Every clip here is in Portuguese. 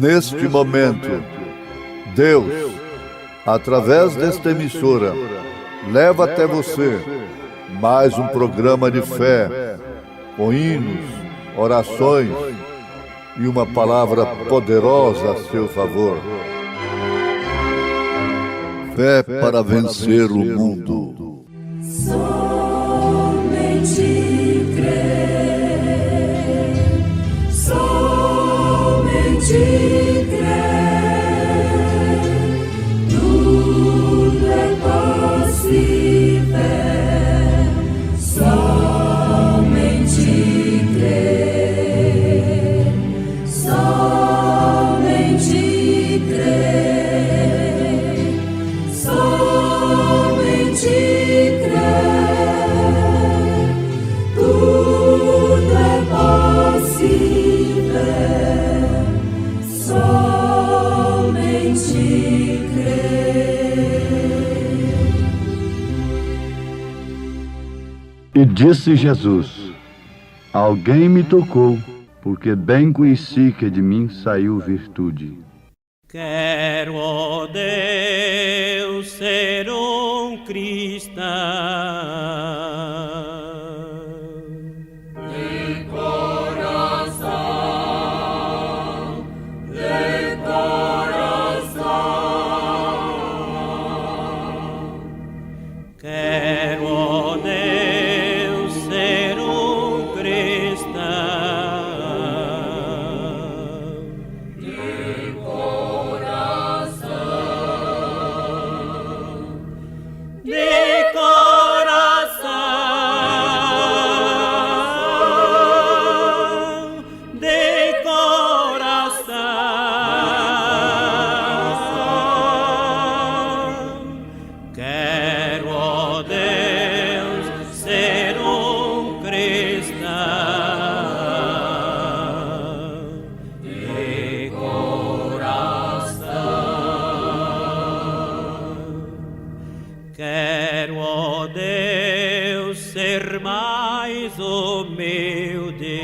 Neste momento, Deus, através desta emissora, leva até você mais um programa de fé, com hinos, orações e uma palavra poderosa a seu favor. Fé para vencer o mundo. Somente crer, somente crer, tudo é possível. Somente crer, somente crer, somente crer, tudo é possível. Somente crer. E disse Jesus: alguém me tocou, porque bem conheci que de mim saiu virtude. Quero, ó Deus, ser um cristão. De coração, de coração. Quero, ó Deus, ser um cristão. De coração, De coração, de coração. Quero, ó Deus, ser um cristão. De coração. Quero, ó Deus, ser mais humilde.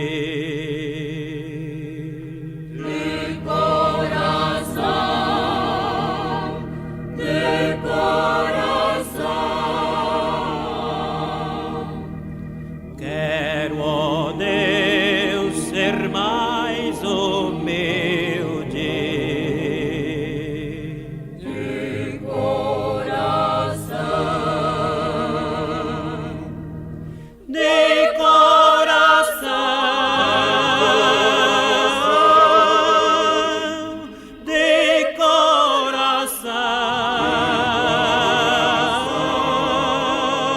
de coração, de coração. Quero, ó Deus, ser mais humilde. De coração, De coração, de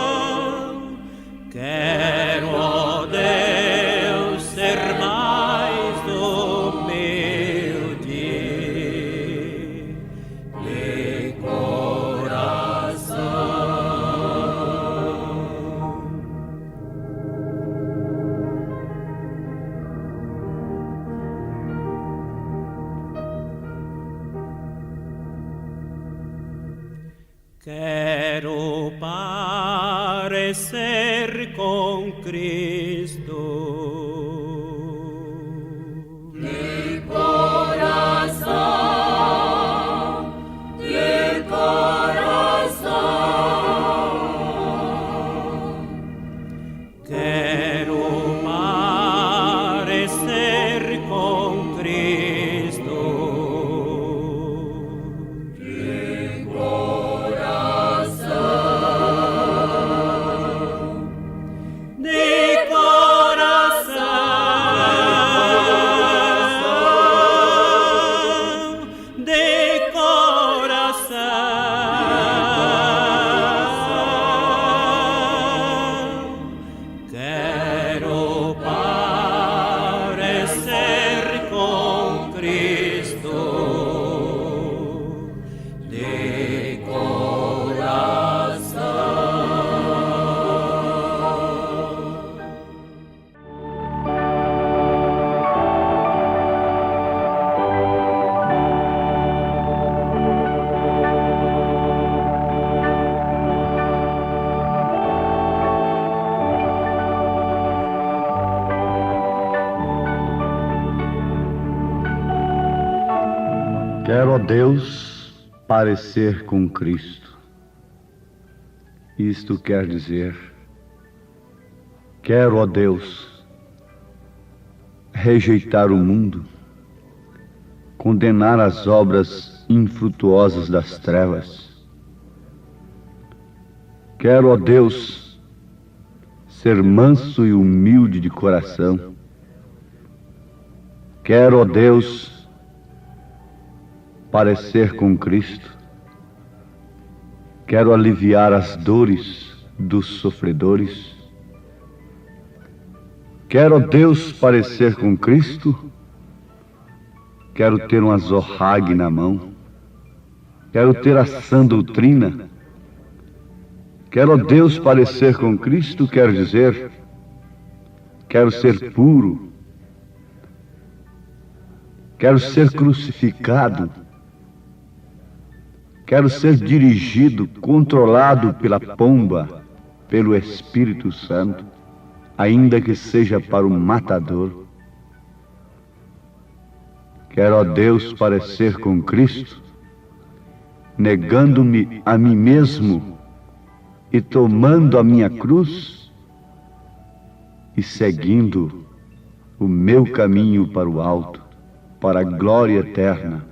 coração. Quero, ó Deus, ser mais humilde. De coração. Quero parecer com Cristo. de coração, de coração. Quero parecer com Cristo. De coração, De Quero, ó Deus, parecer com Cristo. Isto quer dizer, quero, ó Deus, rejeitar o mundo, condenar as obras infrutuosas das trevas. Quero, ó Deus, ser manso e humilde de coração. Quero, ó Deus, parecer com Cristo. Quero aliviar as dores dos sofredores. Quero, ó Deus, parecer com Cristo. Quero ter um azorrague na mão. Quero ter a sã doutrina. Quero, ó Deus, parecer com Cristo, quer dizer, quero ser puro. Quero ser crucificado. Quero ser dirigido, controlado pela pomba, pelo Espírito Santo, ainda que seja para o matador. Quero, ó Deus, parecer com Cristo, negando-me a mim mesmo e tomando a minha cruz e seguindo o meu caminho para o alto, para a glória eterna.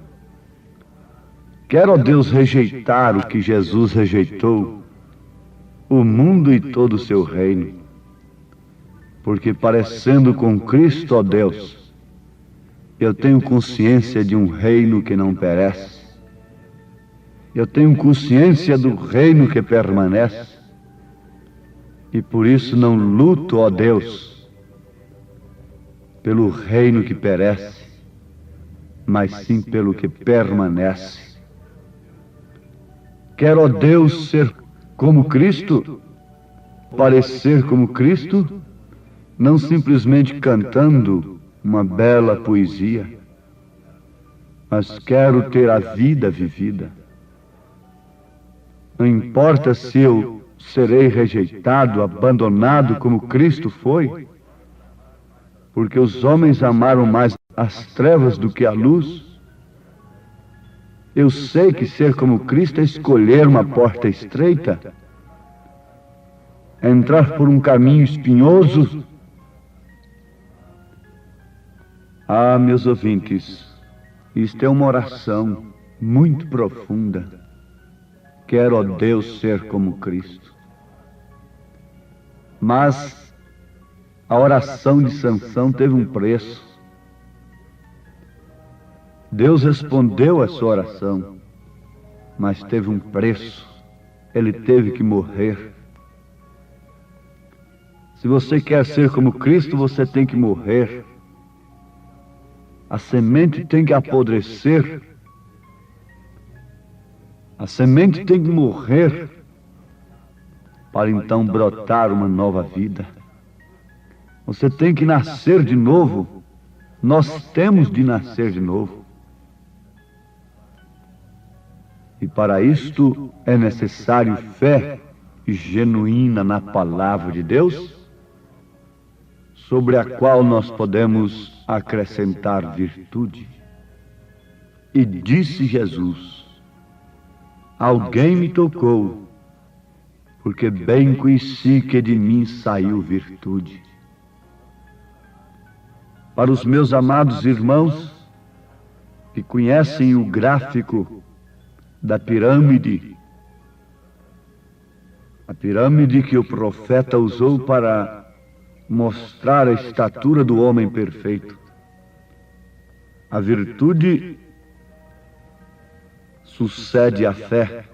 Quero, ó Deus, rejeitar o que Jesus rejeitou, o mundo e todo o seu reino, porque parecendo com Cristo, ó Deus, eu tenho consciência de um reino que não perece. Eu tenho consciência do reino que permanece. E por isso não luto, ó Deus, pelo reino que perece, mas sim pelo que permanece. Quero, ó Deus, ser como Cristo, parecer como Cristo, não simplesmente cantando uma bela poesia, mas quero ter a vida vivida. Não importa se eu serei rejeitado, abandonado como Cristo foi, porque os homens amaram mais as trevas do que a luz. Eu sei que ser como Cristo é escolher uma porta estreita, é entrar por um caminho espinhoso. Ah, meus ouvintes, isto é uma oração muito profunda. Quero, ó Deus, ser como Cristo. Mas a oração de Sansão teve um preço. Deus respondeu a sua oração, mas teve um preço. Ele teve que morrer. Se você quer ser como Cristo, você tem que morrer. A semente tem que apodrecer. A semente tem que morrer para então brotar uma nova vida. Você tem que nascer de novo. Nós temos de nascer de novo. E para isto é necessário fé genuína na palavra de Deus, sobre a qual nós podemos acrescentar virtude. E disse Jesus: alguém me tocou, porque bem conheci que de mim saiu virtude. Para os meus amados irmãos que conhecem o gráfico da pirâmide, a pirâmide que o profeta usou para mostrar a estatura do homem perfeito, a virtude sucede à fé.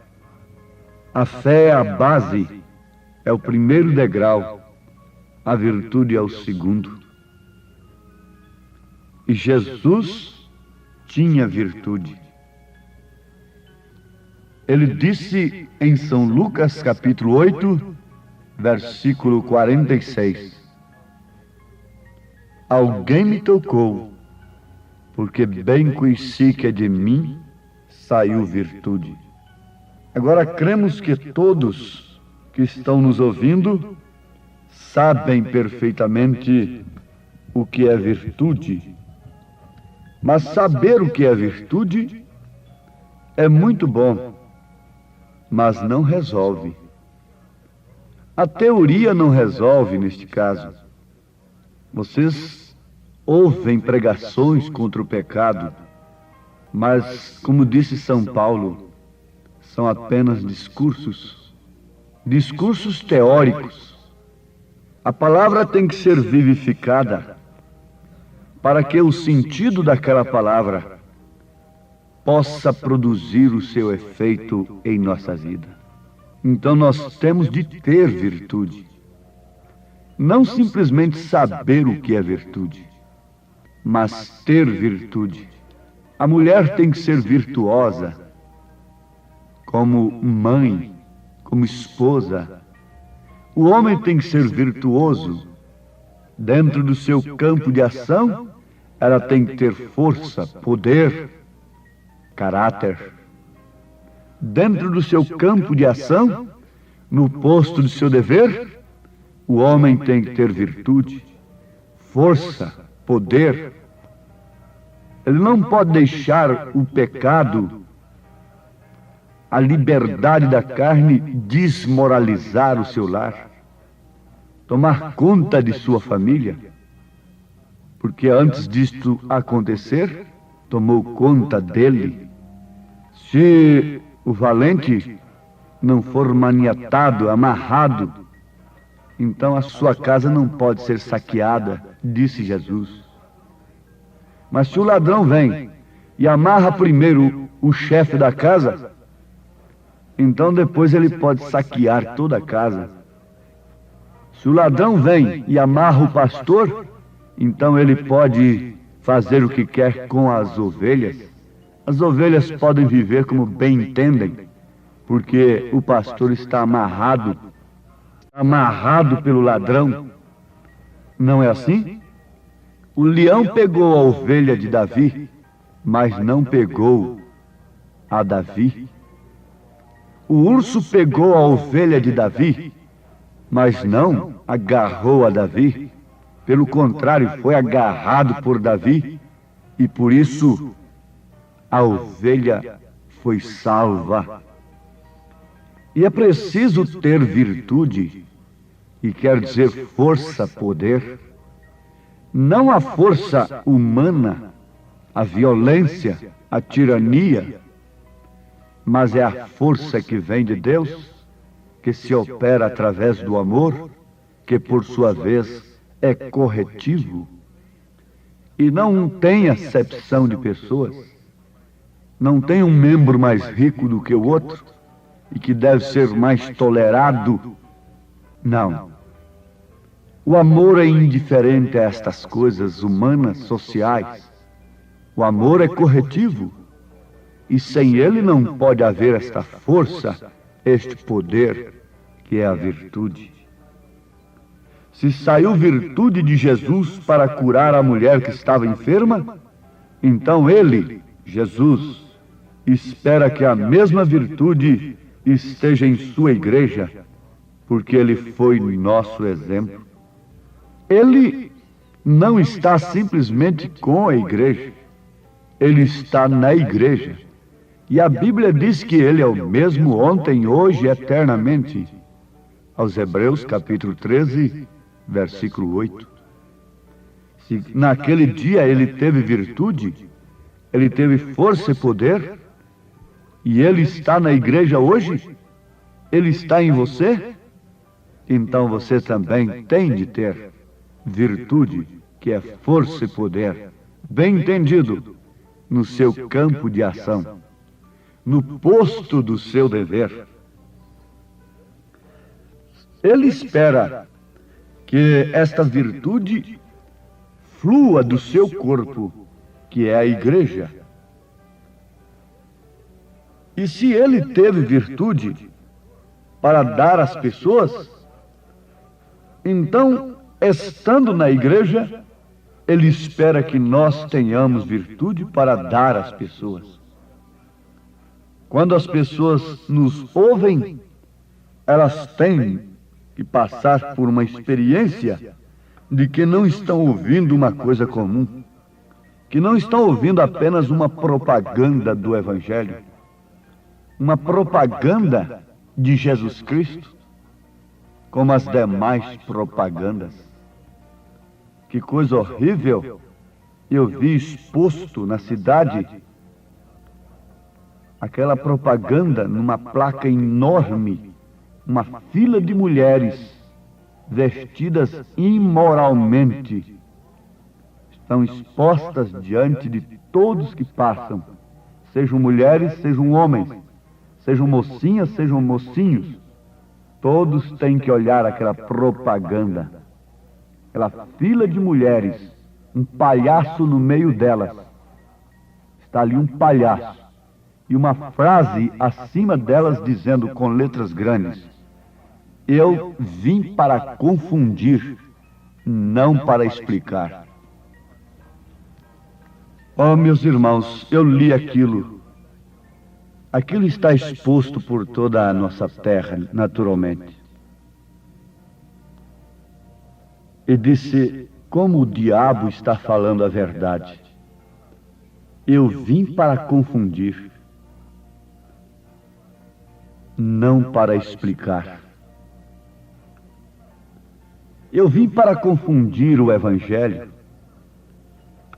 A fé é a base, é o primeiro degrau, a virtude é o segundo. E Jesus tinha virtude. Ele disse em São Lucas capítulo 8, versículo 46: alguém me tocou, porque bem conheci que de mim saiu virtude. Agora cremos que todos que estão nos ouvindo sabem perfeitamente o que é virtude. Mas saber o que é virtude é muito bom, mas não resolve. A teoria não resolve neste caso. Vocês ouvem pregações contra o pecado, mas, como disse São Paulo, são apenas discursos teóricos. A palavra tem que ser vivificada para que o sentido daquela palavra possa produzir o seu efeito em nossa vida. Então nós temos de ter virtude. Não simplesmente saber o que é virtude, mas ter virtude. A mulher tem que ser virtuosa, como mãe, como esposa. O homem tem que ser virtuoso. Dentro do seu campo de ação, ela tem que ter força, poder, caráter. Dentro do seu campo de ação, no posto de seu dever, o homem tem que ter virtude, força, poder. Ele não pode deixar o pecado, a liberdade da carne, desmoralizar o seu lar, tomar conta de sua família, porque antes disto acontecer, tomou conta dele. Se o valente não for maniatado, amarrado, então a sua casa não pode ser saqueada, disse Jesus. Mas se o ladrão vem e amarra primeiro o chefe da casa, então depois ele pode saquear toda a casa. Se o ladrão vem e amarra o pastor, então ele pode fazer o que quer com as ovelhas. As ovelhas podem viver como bem entendem, porque o pastor está amarrado pelo ladrão. Não é assim? O leão pegou a ovelha de Davi, mas não pegou a Davi. O urso pegou a ovelha de Davi, mas não agarrou a Davi. Pelo contrário, foi agarrado por Davi, e por isso a ovelha foi salva. E é preciso ter virtude, e quer dizer força, poder. Não a força humana, a violência, a tirania, mas é a força que vem de Deus, que se opera através do amor, que por sua vez é corretivo e não tem acepção de pessoas. Não tem um membro mais rico do que o outro e que deve ser mais tolerado. Não. O amor é indiferente a estas coisas humanas, sociais. O amor é corretivo. E sem ele não pode haver esta força, este poder, que é a virtude. Se saiu virtude de Jesus para curar a mulher que estava enferma, então ele, Jesus, espera que a mesma virtude esteja em sua igreja, porque ele foi nosso exemplo. Ele não está simplesmente com a igreja, ele está na igreja. E a Bíblia diz que ele é o mesmo ontem, hoje e eternamente. Aos Hebreus, capítulo 13, versículo 8. Se naquele dia ele teve virtude, ele teve força e poder, e ele está na igreja hoje, ele está em você, então você também tem de ter virtude, que é força e poder, bem entendido, no seu campo de ação, no posto do seu dever. Ele espera que esta virtude flua do seu corpo, que é a igreja. E se ele teve virtude para dar às pessoas, então, estando na igreja, ele espera que nós tenhamos virtude para dar às pessoas. Quando as pessoas nos ouvem, elas têm que passar por uma experiência de que não estão ouvindo uma coisa comum, que não estão ouvindo apenas uma propaganda do Evangelho, uma propaganda de Jesus Cristo, como as demais propagandas. Que coisa horrível! Eu vi exposto na cidade aquela propaganda numa placa enorme, uma fila de mulheres vestidas imoralmente. Estão expostas diante de todos que passam, sejam mulheres, sejam homens, sejam mocinhas, sejam mocinhos. Todos têm que olhar aquela propaganda, aquela fila de mulheres, um palhaço no meio delas. Está ali um palhaço e uma frase acima delas dizendo com letras grandes: eu vim para confundir, não para explicar. Oh, meus irmãos, eu li aquilo. Aquilo está exposto por toda a nossa terra, naturalmente. E disse: como o diabo está falando a verdade. Eu vim para confundir, não para explicar. Eu vim para confundir o Evangelho.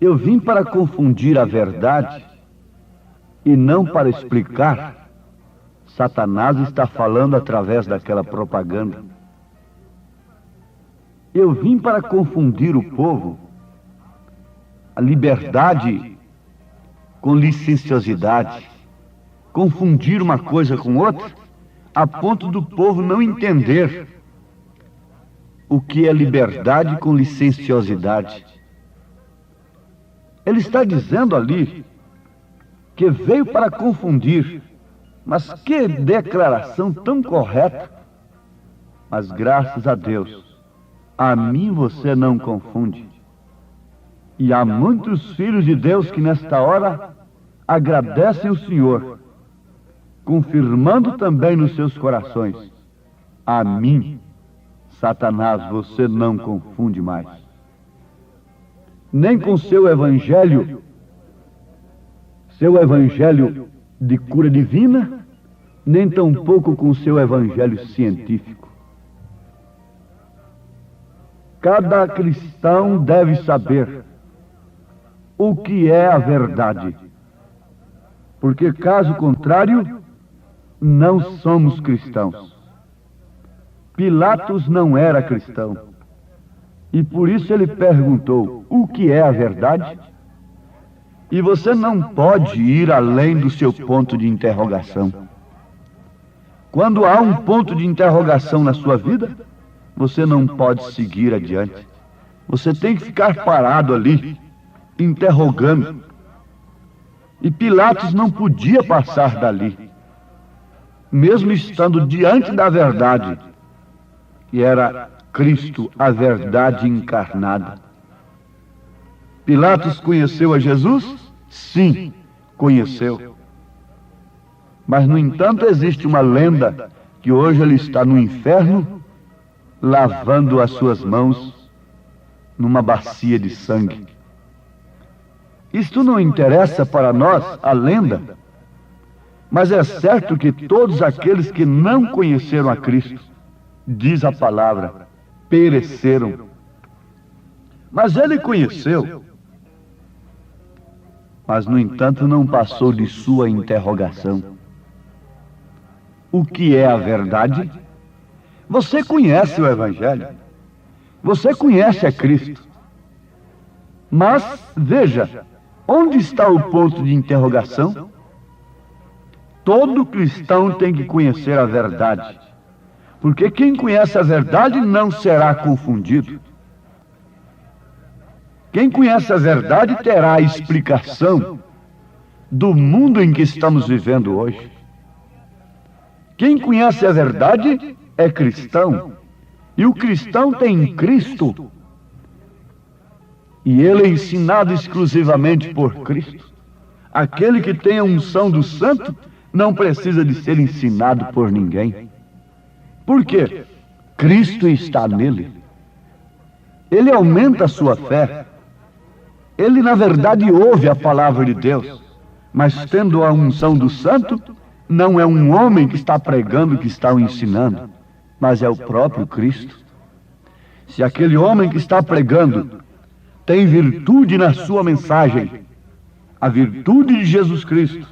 Eu vim para confundir a verdade e não para explicar. Satanás está falando através daquela propaganda. Eu vim para confundir o povo, a liberdade com licenciosidade, confundir uma coisa com outra, a ponto do povo não entender o que é liberdade com licenciosidade. Ele está dizendo ali que veio para confundir, mas que declaração tão correta. Mas graças a Deus, a mim você não confunde. E há muitos filhos de Deus que nesta hora agradecem o Senhor, confirmando também nos seus corações: a mim, Satanás, você não confunde mais. Nem com seu evangelho de cura divina, nem tampouco com seu evangelho científico. Cada cristão deve saber o que é a verdade, porque caso contrário, não somos cristãos. Pilatos não era cristão, e por isso ele perguntou: o que é a verdade? E você não pode ir além do seu ponto de interrogação. Quando há um ponto de interrogação na sua vida, você não pode seguir adiante. Você tem que ficar parado ali, interrogando. E Pilatos não podia passar dali, mesmo estando diante da verdade, que era Cristo, a verdade encarnada. Pilatos conheceu a Jesus? Sim, conheceu. Mas, no entanto, existe uma lenda que hoje ele está no inferno, lavando as suas mãos numa bacia de sangue. Isto não interessa para nós, a lenda, mas é certo que todos aqueles que não conheceram a Cristo, diz a palavra, pereceram. Mas ele conheceu. Mas, no entanto, não passou de sua interrogação. O que é a verdade? Você conhece o Evangelho. Você conhece a Cristo. Mas, veja, onde está o ponto de interrogação? Todo cristão tem que conhecer a verdade, porque quem conhece a verdade não será confundido. Quem conhece a verdade terá a explicação do mundo em que estamos vivendo hoje. Quem conhece a verdade é cristão, e o cristão tem Cristo, e ele é ensinado exclusivamente por Cristo. Aquele que tem a unção do Santo não precisa de ser ensinado por ninguém. Por quê? Cristo está nele. Ele aumenta a sua fé. Ele, na verdade, ouve a palavra de Deus, mas tendo a unção do Santo, não é um homem que está pregando, que está o ensinando, mas é o próprio Cristo. Se aquele homem que está pregando tem virtude na sua mensagem, a virtude de Jesus Cristo,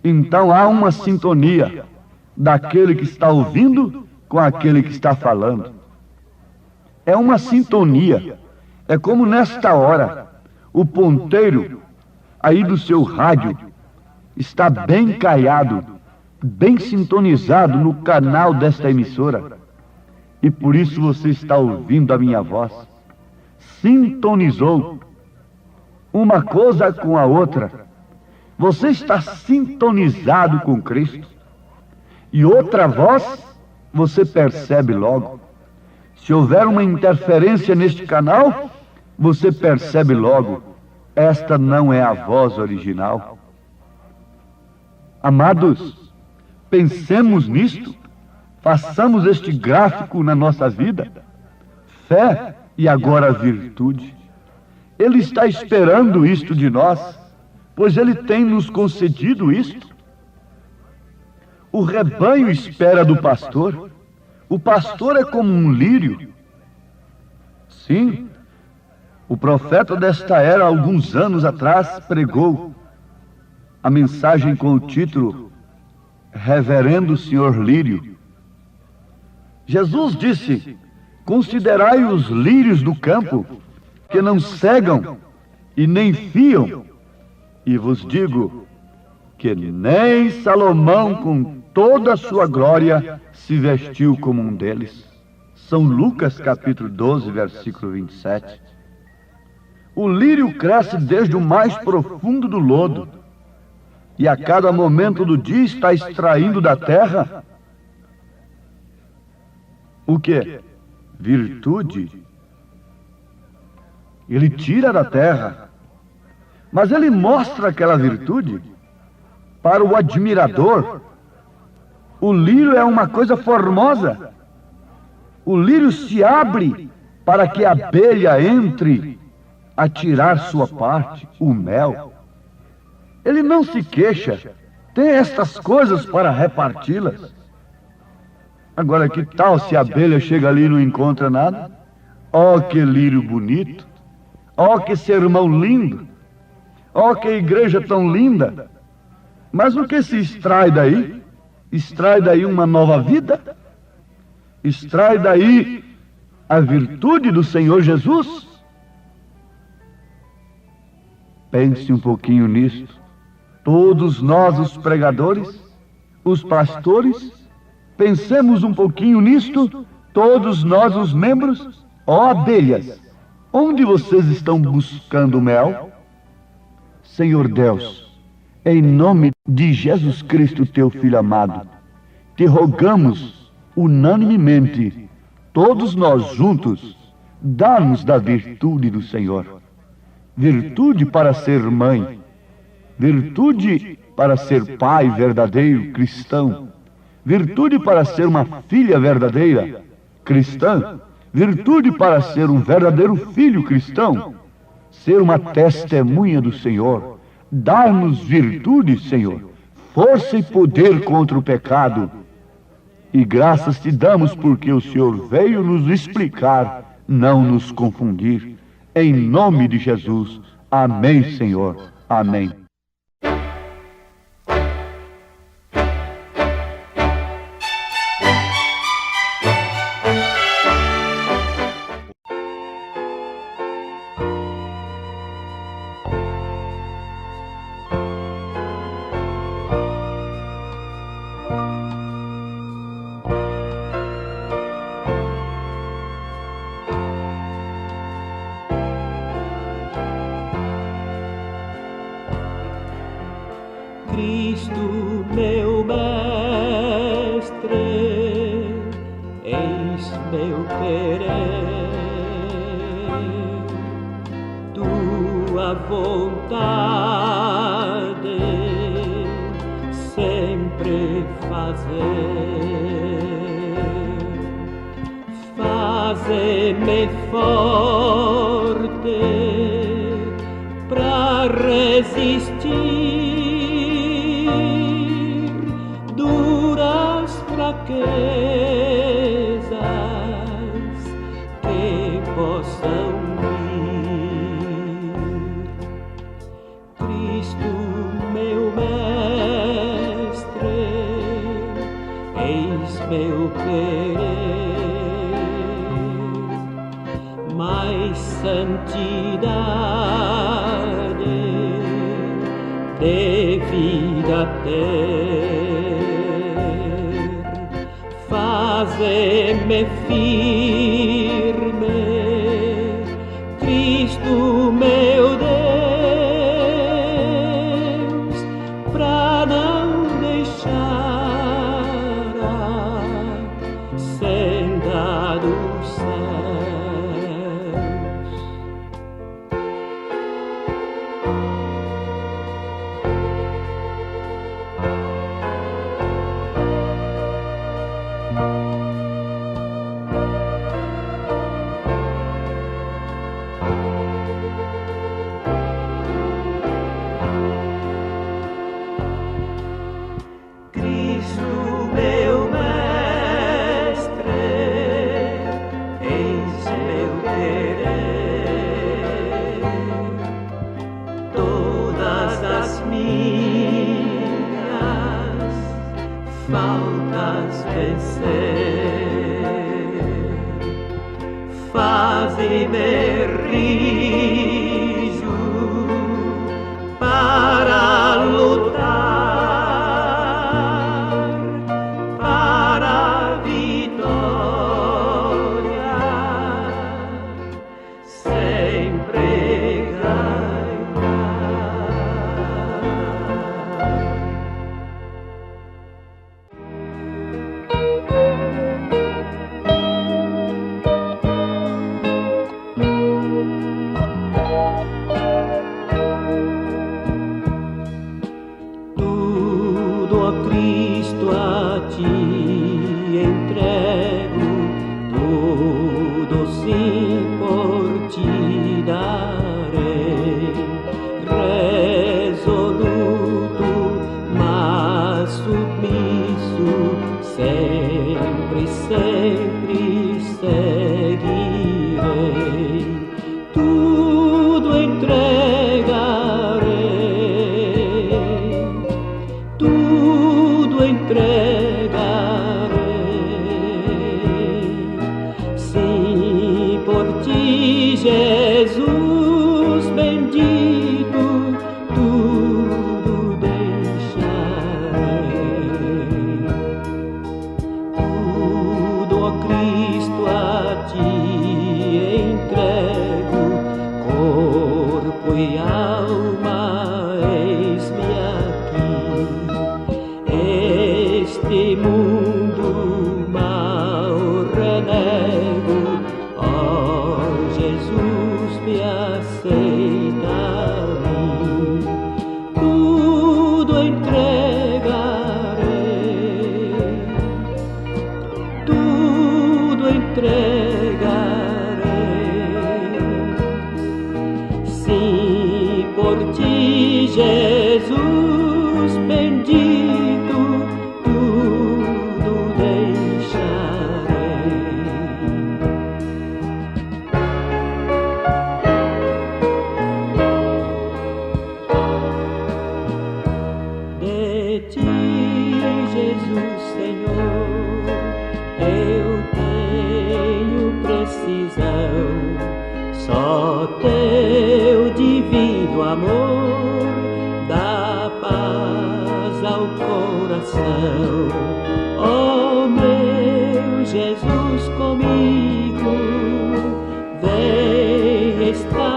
então há uma sintonia daquele que está ouvindo com aquele que está falando. É uma sintonia. É como nesta hora, o ponteiro aí do seu rádio está bem caiado, bem sintonizado no canal desta emissora. E por isso você está ouvindo a minha voz. Sintonizou uma coisa com a outra. Você está sintonizado com Cristo. E outra voz, você percebe logo. Se houver uma interferência neste canal, você percebe logo. Esta não é a voz original. Amados, pensemos nisto. Façamos este gráfico na nossa vida. Fé e agora virtude. Ele está esperando isto de nós, pois Ele tem nos concedido isto. O rebanho espera do pastor. O pastor é como um lírio. Sim, o profeta desta era, alguns anos atrás, pregou a mensagem com o título Reverendo Senhor Lírio. Jesus disse: considerai os lírios do campo, que não cegam e nem fiam, e vos digo que nem Salomão, com toda a sua glória, se vestiu como um deles. São Lucas capítulo 12, versículo 27. O lírio cresce desde o mais profundo do lodo, e a cada momento do dia está extraindo da terra o quê? Virtude. Ele tira da terra, mas ele mostra aquela virtude para o admirador. O lírio é uma coisa formosa. O lírio se abre para que a abelha entre a tirar sua parte, o mel. Ele não se queixa, tem estas coisas para reparti-las. Agora, que tal se a abelha chega ali e não encontra nada? Oh, que lírio bonito! Oh, que sermão lindo! Oh, que igreja tão linda! Mas o que se extrai daí? Extrai daí uma nova vida? Extrai daí a virtude do Senhor Jesus? Pense um pouquinho nisso. Todos nós, os pregadores, os pastores, pensemos um pouquinho nisto. Todos nós, os membros. Ó abelhas, onde vocês estão buscando mel? Senhor Deus, em nome de Jesus Cristo, teu Filho amado, te rogamos unanimemente, todos nós juntos, dá-nos da virtude do Senhor. Virtude para ser mãe, virtude para ser pai verdadeiro, cristão, virtude para ser uma filha verdadeira, cristã, virtude para ser um verdadeiro filho cristão, ser uma testemunha do Senhor. Dar-nos virtude, Senhor, força e poder contra o pecado. E graças te damos porque o Senhor veio nos explicar, não nos confundir. Em nome de Jesus. Amém, Senhor. Amém. Cristo, meu mestre, eis meu querer, tua vontade sempre fazer, faze-me forte pra resistir mais santidade de vida ter, faze-me firme, Cristo meu Deus, pra não deixar a senda dos céus. Cristo meu mestre, eis meu querer, todas as minhas faltas vencer, faze-me rijo para lutar, para a vitória sempre ganhar. Tudo, ó Cristo, a ti entrego, tudo sim por ti darei, resoluto, mas submisso, sempre, sempre seguirei, tudo entregarei, tudo entregarei, sim, por ti, Jesus bendito, tudo deixarei, tudo, ó Cristo, a ti entrego, corpo e alma, eis-me aqui, este mundo mal renego, ó Jesus, me aceita a mim, tudo entregarei, tudo entregarei, sim, por ti, Jesus bendito, tudo deixarei. De ti, Jesus Senhor, eu tenho precisão, só teu divino amor dá paz ao coração. Ó meu Jesus comigo, vem estar